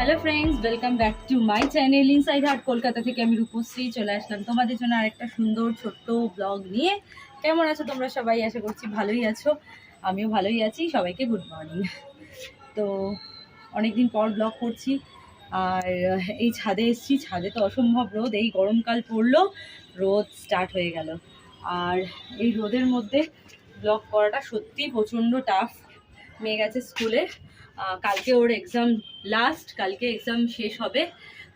Hello friends, welcome back to my channel inside heart Kolkata থেকে। আমি রূপশ্রী চলে আসলাম তোমাদের জন্য আরেকটা সুন্দর ছোট্ট ব্লগ নিয়ে। কেমন আছো তোমরা সবাই? আশা করছি ভালোই আছো, আমিও ভালোই আছি। সবাইকে গুড মর্নিং। তো অনেকদিন পর ব্লগ করছি, আর এই ছাদে এসেছি। ছাদে তো অসম্ভব রোদ, এই গরমকাল পড়লো, রোদ স্টার্ট হয়ে গেল। আর এই রোদের মধ্যে ব্লগ করাটা সত্যিই প্রচণ্ড টাফ। মেয়ে গেছে স্কুলে, কালকে ওর এক্সাম লাস্ট, কালকে এক্সাম শেষ হবে।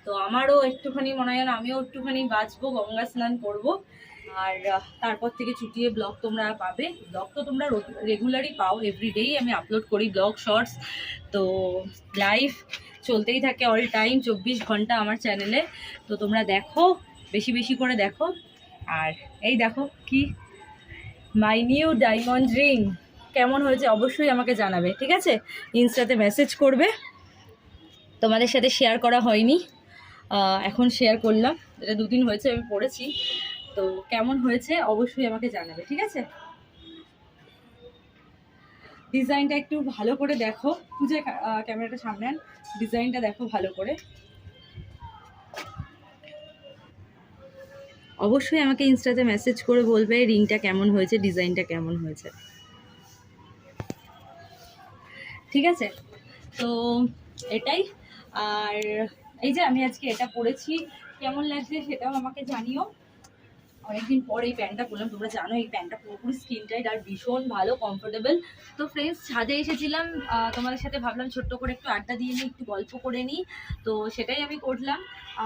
তো আমারও একটুখানি মনে হয় না, আমিও একটুখানি বাঁচবো, গঙ্গা স্নান করব। আর তারপর থেকে ছুটিয়ে ব্লগ তোমরা পাবে। ব্লগ তো তোমরা রেগুলারই পাও, এভরিডেই আমি আপলোড করি ব্লগ শর্টস। তো লাইভ চলতেই থাকে অল টাইম, 24 ঘন্টা আমার চ্যানেলে। তো তোমরা দেখো, বেশি বেশি করে দেখো। আর এই দেখো কি মাই নিউ ডায়মন্ড রিং, কেমন হয়েছে অবশ্যই আমাকে জানাবে, ঠিক আছে? ইনস্টাতে মেসেজ করবে। তোমাদের সাথে শেয়ার করা হয়নি, এখন শেয়ার করলাম। এটা 2 দিন হয়েছে আমি পড়েছি। তো কেমন হয়েছে অবশ্যই আমাকে জানাবে, ঠিক আছে? ডিজাইনটা একটু ভালো করে দেখো, যে ক্যামেরাটা সামনে আন, ডিজাইনটা দেখো ভালো করে। অবশ্যই আমাকে ইনস্টাতে মেসেজ করে বলবে রিংটা কেমন হয়েছে, ডিজাইনটা কেমন হয়েছে, ঠিক আছে? তো এটাই। আর এই যে আমি আজকে এটা পরেছি, কেমন লাগছে সেটাও আমাকে জানিও। অনেকদিন পর এই প্যান্টটা পরলাম। তোমরা জানো এই প্যান্টটা পুরোপুরি স্কিন টাইট আর ভীষণ ভালো, কমফোর্টেবল। তো ফ্রেন্ডস, ছাদে এসেছিলাম, তোমাদের সাথে ভাবলাম ছোট্ট করে একটু আড্ডা দিয়ে নিই, একটু গল্প করে নিই। তো সেটাই আমি করলাম।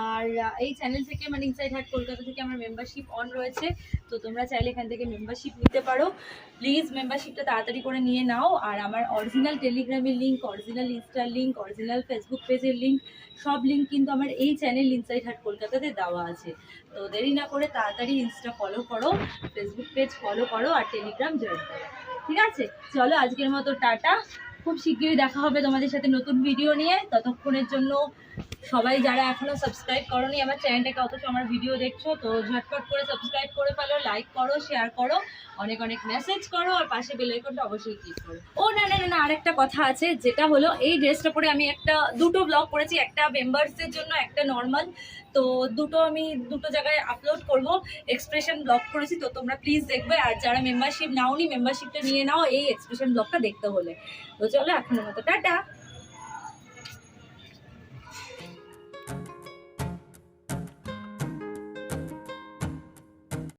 আর এই চ্যানেল থেকে, মানে ইনসাইড হার্ট কলকাতা থেকে আমার মেম্বারশিপ অন রয়েছে। তো তোমরা চাইলে এখান থেকে মেম্বারশিপ নিতে পারো। প্লিজ মেম্বারশিপটা তাড়াতাড়ি করে নিয়ে নাও। আর আমার অরিজিনাল টেলিগ্রামের লিঙ্ক, অরিজিনাল ইনস্টার লিঙ্ক, অরিজিনাল ফেসবুক পেজের লিঙ্ক, সব লিঙ্ক কিন্তু আমার এই চ্যানেল ইনসাইড হার্ট কলকাতাতে দেওয়া আছে। তো দেরি না করে তাড়াতাড়ি ইনস্টা ফলো করো, ফেসবুক পেজ ফলো করো, আর টেলিগ্রাম জয়েন করো, ঠিক আছে? চলো আজকের মতো টাটা। খুব শিগগিরই দেখা হবে তোমাদের সাথে নতুন ভিডিও নিয়ে। ততক্ষণের জন্য সবাই যারা এখনো সাবস্ক্রাইব করোনি আমার চ্যানেলটাকে, অথচ আমার ভিডিও দেখছো, তো ঝটপট করে সাবস্ক্রাইব করে ফেলো, লাইক করো, শেয়ার করো, অনেক অনেক মেসেজ করো, আর পাশে বেল আইকনটা অবশ্যই ক্লিক করো। ও না না না, আরেকটা কথা আছে, যেটা হলো এই ড্রেসটা পরে আমি দুটো ব্লগ করেছি, একটা মেম্বার্সদের জন্য, একটা নর্মাল। তো আমি দুটো জায়গায় আপলোড করব, এক্সপ্রেশন ব্লগ করেছি। তো তোমরা প্লিজ দেখবে, আর যারা মেম্বারশিপ নাওনি মেম্বারশিপটা নিয়ে নাও এই এক্সপ্রেশন ব্লগটা দেখতে হলে। তো চলো এখনের মতো টাটা।